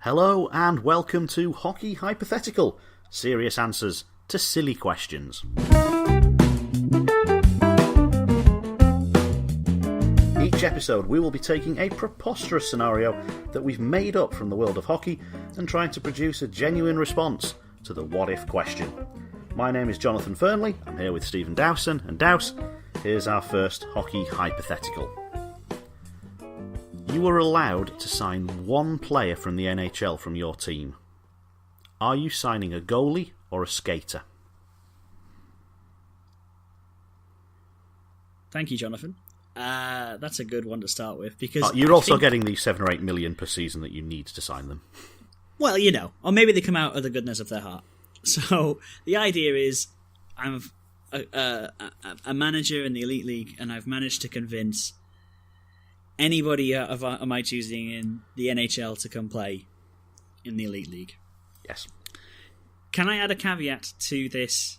Hello and welcome to Hockey Hypothetical, serious answers to silly questions. Each episode we will be taking a preposterous scenario that we've made up from the world of hockey and trying to produce a genuine response to the what if question. My name is Jonathan Fernley, I'm here with Stephen Dowson, and Douse, here's our first Hockey Hypothetical. You are allowed to sign one player from the NHL from your team. Are you signing a goalie or a skater? Thank you, Jonathan. That's a good one to start with because you're also getting the 7 or 8 million per season that you need to sign them. Well, you know, or maybe they come out of the goodness of their heart. So the idea is, I'm a manager in the Elite League, and I've managed to convince anybody of my choosing in the NHL to come play in the Elite League. Yes. Can I add a caveat to this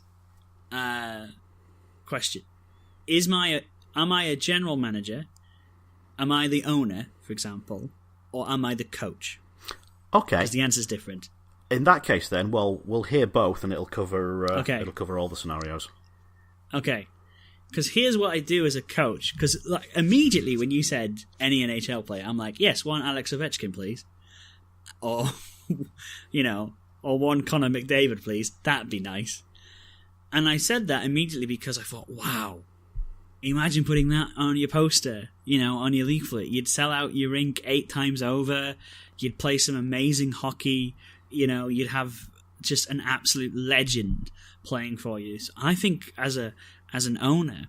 question? Am I a general manager? Am I the owner, for example? Or am I the coach? Okay. Because the answer's different. In that case, then, well, we'll hear both, and it'll cover it'll cover all the scenarios. Okay. Because here's what I do as a coach. Because immediately when you said any NHL player, I'm like, yes, one Alex Ovechkin, please. Or, or one Connor McDavid, please. That'd be nice. And I said that immediately because I thought, wow, imagine putting that on your poster, on your leaflet. You'd sell out your rink 8 times over. You'd play some amazing hockey. You'd have just an absolute legend playing for you. So I think as an owner,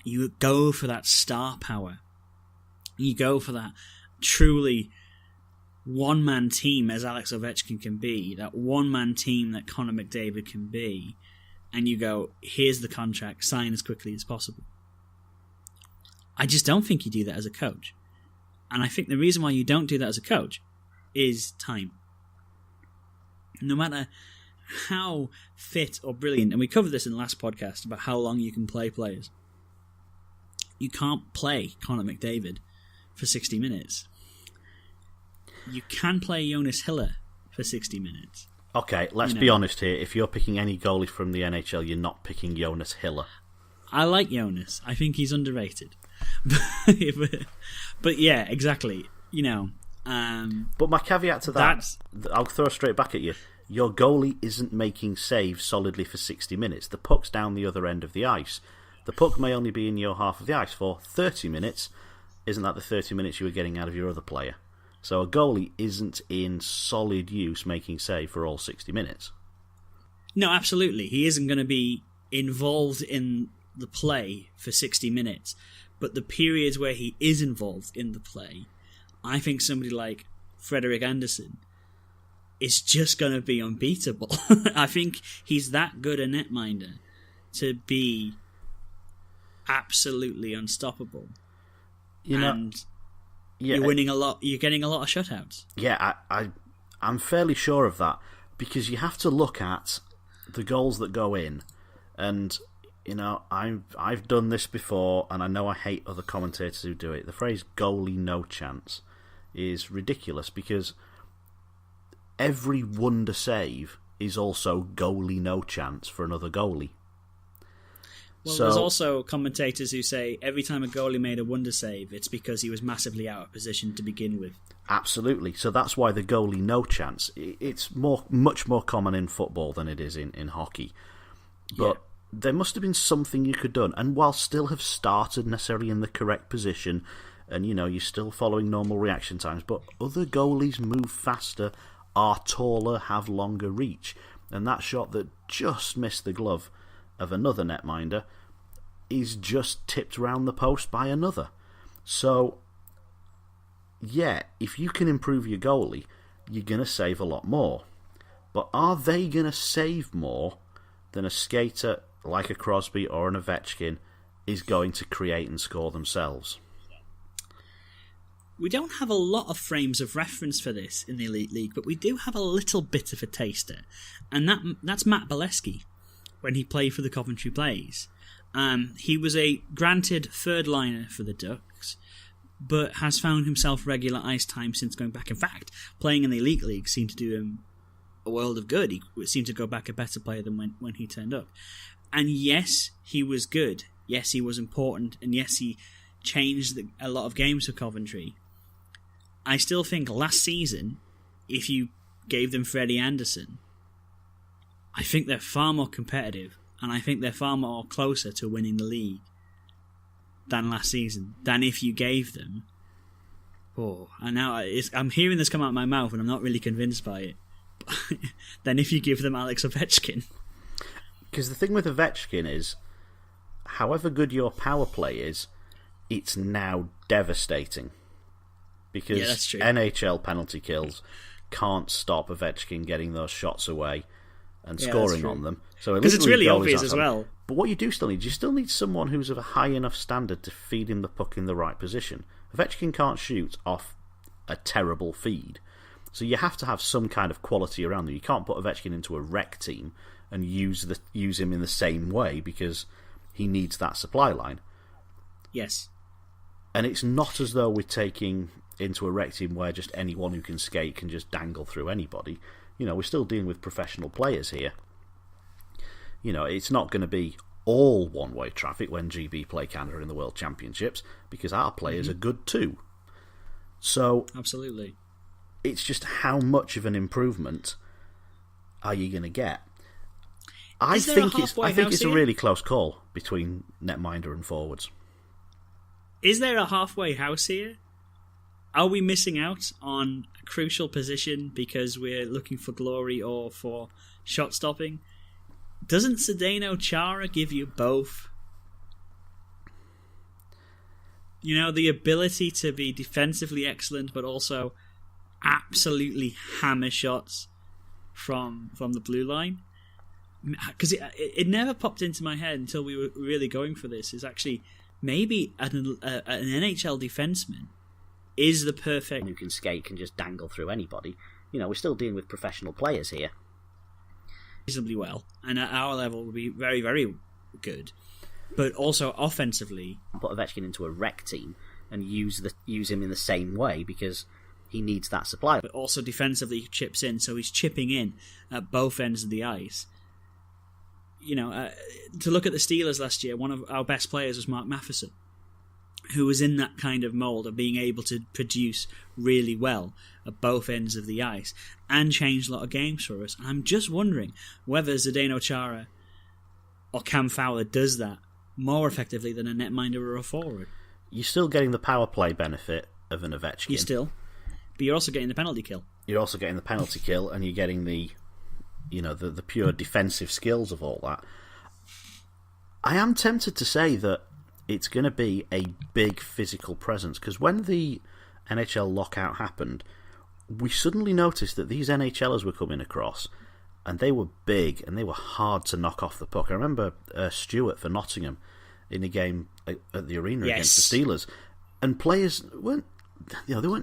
you go for that star power. You go for that truly one-man team as Alex Ovechkin can be, that one-man team that Connor McDavid can be, and you go, here's the contract, sign as quickly as possible. I just don't think you do that as a coach. And I think the reason why you don't do that as a coach is time. No matter how fit or brilliant, and we covered this in the last podcast about how long you can play players. You can't play Connor McDavid for 60 minutes. You can play Jonas Hiller for 60 minutes. Okay, let's be honest here. If you're picking any goalie from the NHL, you're not picking Jonas Hiller. I like Jonas. I think he's underrated. But yeah, exactly. But my caveat to that, I'll throw straight back at you. Your goalie isn't making saves solidly for 60 minutes. The puck's down the other end of the ice. The puck may only be in your half of the ice for 30 minutes. Isn't that the 30 minutes you were getting out of your other player? So a goalie isn't in solid use making save for all 60 minutes. No, absolutely. He isn't going to be involved in the play for 60 minutes. But the periods where he is involved in the play, I think somebody like Frederik Andersen is just going to be unbeatable. I think he's that good a netminder to be absolutely unstoppable. You're winning a lot. You're getting a lot of shutouts. Yeah, I'm fairly sure of that because you have to look at the goals that go in, and I've done this before, and I know I hate other commentators who do it. The phrase "goalie no chance" is ridiculous because every wonder save is also goalie no chance for another goalie. Well, there's also commentators who say every time a goalie made a wonder save, it's because he was massively out of position to begin with. Absolutely. So that's why the goalie no chance, it's much more common in football than it is in hockey. But there must have been something you could have done, and while still have started necessarily in the correct position, and you're still following normal reaction times, but other goalies move faster, are taller, have longer reach, and that shot that just missed the glove of another netminder is just tipped round the post by another. So, yeah, if you can improve your goalie, you're going to save a lot more. But are they going to save more than a skater like a Crosby or an Ovechkin is going to create and score themselves? We don't have a lot of frames of reference for this in the Elite League, but we do have a little bit of a taster. And that's Matt Bolesky when he played for the Coventry Blaze. He was a granted third liner for the Ducks, but has found himself regular ice time since going back. In fact, playing in the Elite League seemed to do him a world of good. He seemed to go back a better player than when he turned up. And yes, he was good. Yes, he was important. And yes, he changed a lot of games for Coventry. I still think last season, if you gave them Freddie Anderson, I think they're far more competitive, and I think they're far more closer to winning the league than last season, than if you gave them... Oh, and now I'm hearing this come out of my mouth, and I'm not really convinced by it. Than if you give them Alex Ovechkin. Because the thing with Ovechkin is, however good your power play is, it's now devastating. Because NHL penalty kills can't stop Ovechkin getting those shots away and scoring on them. Because it's really obvious as well. But what you do still need, you still need someone who's of a high enough standard to feed him the puck in the right position. Ovechkin can't shoot off a terrible feed. So you have to have some kind of quality around them. You can't put Ovechkin into a rec team and use him in the same way because he needs that supply line. Yes. And it's not as though we're taking into a rec team where just anyone who can skate can just dangle through anybody. We're still dealing with professional players here. It's not going to be all one-way traffic when GB play Canada in the World Championships because our players are good too. So absolutely. It's just how much of an improvement are you going to get? I think it's a really close call between netminder and forwards. Is there a halfway house here? Are we missing out on a crucial position because we're looking for glory or for shot stopping? Doesn't Zdeno Chara give you both? The ability to be defensively excellent, but also absolutely hammer shots from the blue line. Because it never popped into my head until we were really going for this. Is actually maybe an NHL defenseman is the perfect... Who can skate, can just dangle through anybody. We're still dealing with professional players here. Reasonably well, and at our level would be very, very good. But also offensively... Put Ovechkin into a rec team and use him in the same way because he needs that supply. But also defensively he chips in, so he's chipping in at both ends of the ice. To look at the Steelers last year, one of our best players was Mark Matheson, who was in that kind of mould of being able to produce really well at both ends of the ice and change a lot of games for us. And I'm just wondering whether Zdeno Chara or Cam Fowler does that more effectively than a netminder or a forward. You're still getting the power play benefit of an Ovechkin. But you're also getting the penalty kill. You're also getting the penalty kill, and you're getting the pure defensive skills of all that. I am tempted to say that it's going to be a big physical presence, because when the NHL lockout happened, we suddenly noticed that these NHLers were coming across, and they were big, and they were hard to knock off the puck. I remember Stewart for Nottingham in a game at the arena against the Steelers, and players weren't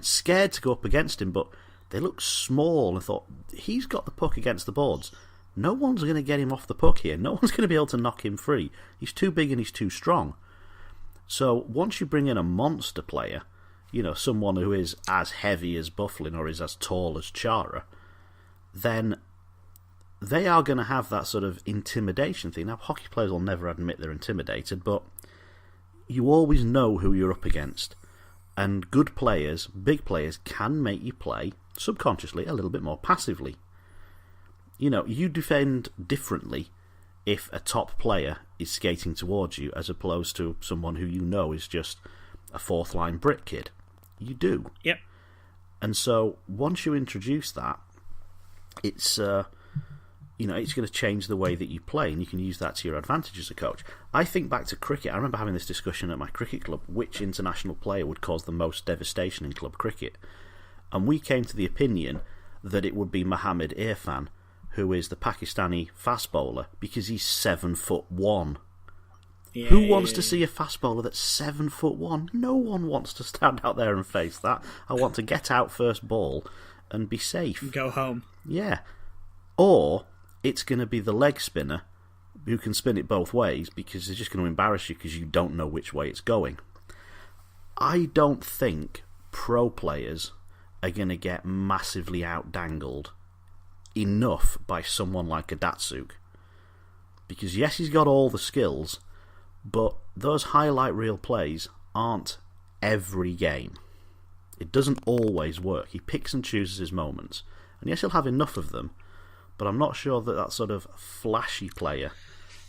scared to go up against him, but they looked small and thought, he's got the puck against the boards. No one's going to get him off the puck here. No one's going to be able to knock him free. He's too big and he's too strong. So once you bring in a monster player, someone who is as heavy as Bufflin or is as tall as Chara, then they are going to have that sort of intimidation thing. Now, hockey players will never admit they're intimidated, but you always know who you're up against. And good players, big players, can make you play, subconsciously, a little bit more passively. You defend differently if a top player is skating towards you as opposed to someone who is just a fourth-line brick kid. You do. Yep. And so, once you introduce that, it's it's going to change the way that you play, and you can use that to your advantage as a coach. I think back to cricket. I remember having this discussion at my cricket club, which international player would cause the most devastation in club cricket. And we came to the opinion that it would be Mohammad Irfan, who is the Pakistani fast bowler, because he's 7'1". Yeah, who wants to see a fast bowler that's 7'1"? No one wants to stand out there and face that. I want to get out first ball and be safe. Go home. Yeah. Or it's going to be the leg spinner who can spin it both ways, because they're just going to embarrass you because you don't know which way it's going. I don't think pro players are going to get massively outdangled enough by someone like a Datsuk. Because yes, he's got all the skills, but those highlight reel plays aren't every game. It doesn't always work. He picks and chooses his moments. And yes, he'll have enough of them, but I'm not sure that sort of flashy player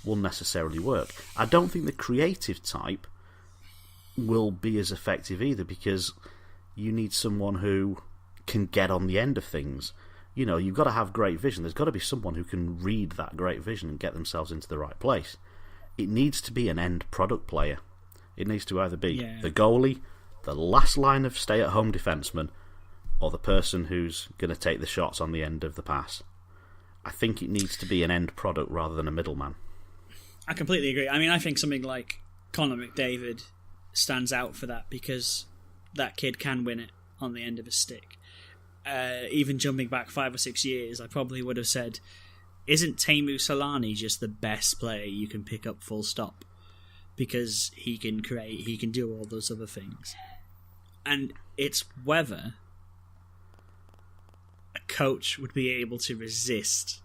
will necessarily work. I don't think the creative type will be as effective either, because you need someone who can get on the end of things. You know, you've got to have great vision. There's got to be someone who can read that great vision and get themselves into the right place. It needs to be an end product player. It needs to either be the goalie, the last line of stay-at-home defenceman, or the person who's going to take the shots on the end of the pass. I think it needs to be an end product rather than a middleman. I completely agree. I mean, I think something like Connor McDavid stands out for that, because that kid can win it on the end of a stick. Even jumping back 5 or 6 years, I probably would have said, isn't Teemu Solani just the best player you can pick up full stop? Because he can create, he can do all those other things. And it's whether a coach would be able to resist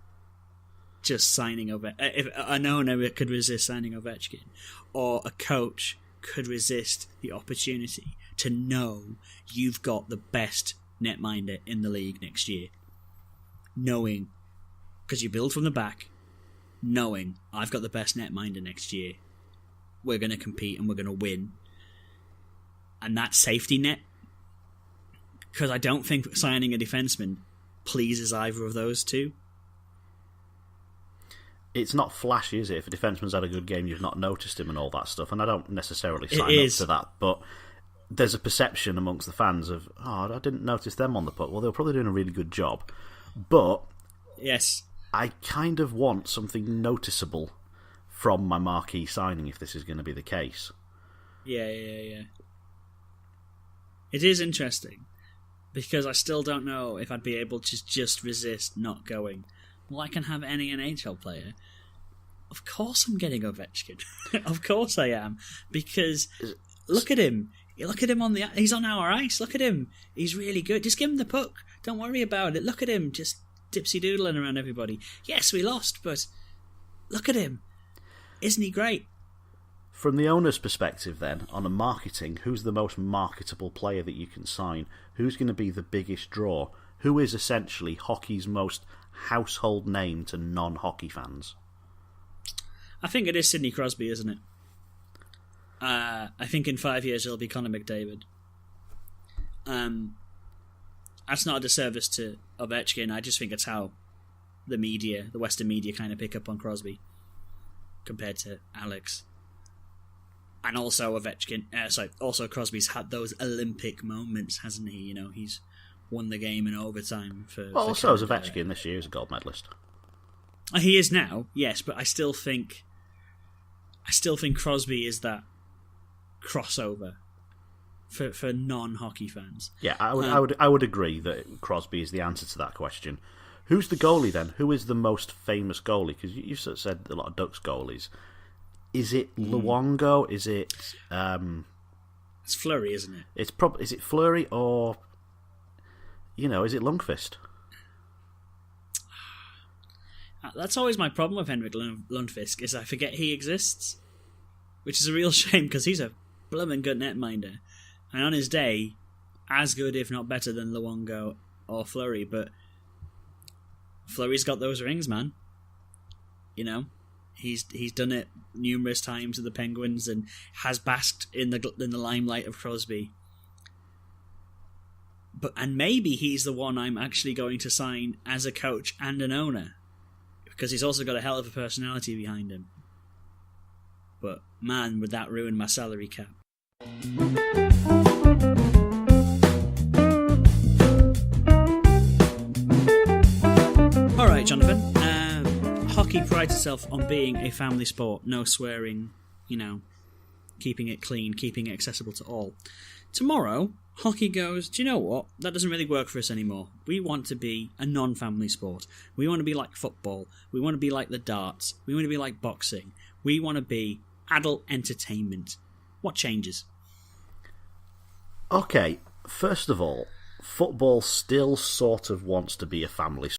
just signing if an owner could resist signing Ovechkin, or a coach could resist the opportunity to know you've got the best netminder in the league next year. Knowing, because you build from the back, knowing I've got the best netminder next year, we're going to compete and we're going to win. And that safety net, because I don't think signing a defenseman pleases either of those two. It's not flashy, is it? If a defenseman's had a good game, you've not noticed him and all that stuff. And I don't necessarily sign up to that, but there's a perception amongst the fans of, I didn't notice them on the puck. Well, they were probably doing a really good job. But yes, I kind of want something noticeable from my marquee signing if this is going to be the case. Yeah. It is interesting, because I still don't know if I'd be able to just resist not going, well, I can have any NHL player. Of course I'm getting Ovechkin. Of course I am. Because look at him. Look at him he's on our ice. Look at him. He's really good. Just give him the puck. Don't worry about it. Look at him. Just dipsy doodling around everybody. Yes, we lost, but look at him. Isn't he great? From the owner's perspective then, on a marketing, who's the most marketable player that you can sign? Who's going to be the biggest draw? Who is essentially hockey's most household name to non-hockey fans? I think it is Sidney Crosby, isn't it? I think in 5 years it'll be Connor McDavid. That's not a disservice to Ovechkin. I just think it's how the media, the Western media, kind of pick up on Crosby compared to Alex. And also also Crosby's had those Olympic moments, hasn't he? You know, he's won the game in overtime for. Well, so is Ovechkin this year. He's a gold medalist. He is now, yes, but I still think Crosby is that crossover for non-hockey fans. Yeah, I would agree that Crosby is the answer to that question. Who's the goalie then? Who is the most famous goalie? Because you sort of said a lot of Ducks goalies. Is it Luongo? Is it? It's Fleury, isn't it? Is it Fleury or? Is it Lundqvist? That's always my problem with Henrik Lundqvist, is I forget he exists, which is a real shame, because he's a blooming good netminder, and on his day, as good if not better than Luongo or Fleury. But Fleury's got those rings, man. You know, he's done it numerous times with the Penguins and has basked in the limelight of Crosby. And maybe he's the one I'm actually going to sign as a coach and an owner, because he's also got a hell of a personality behind him. But man, would that ruin my salary cap. Alright, Jonathan. Hockey prides itself on being a family sport. No swearing, keeping it clean, keeping it accessible to all. Tomorrow, hockey goes, do you know what? That doesn't really work for us anymore. We want to be a non-family sport. We want to be like football. We want to be like the darts. We want to be like boxing. We want to be adult entertainment. What changes? Okay, first of all, football still sort of wants to be a family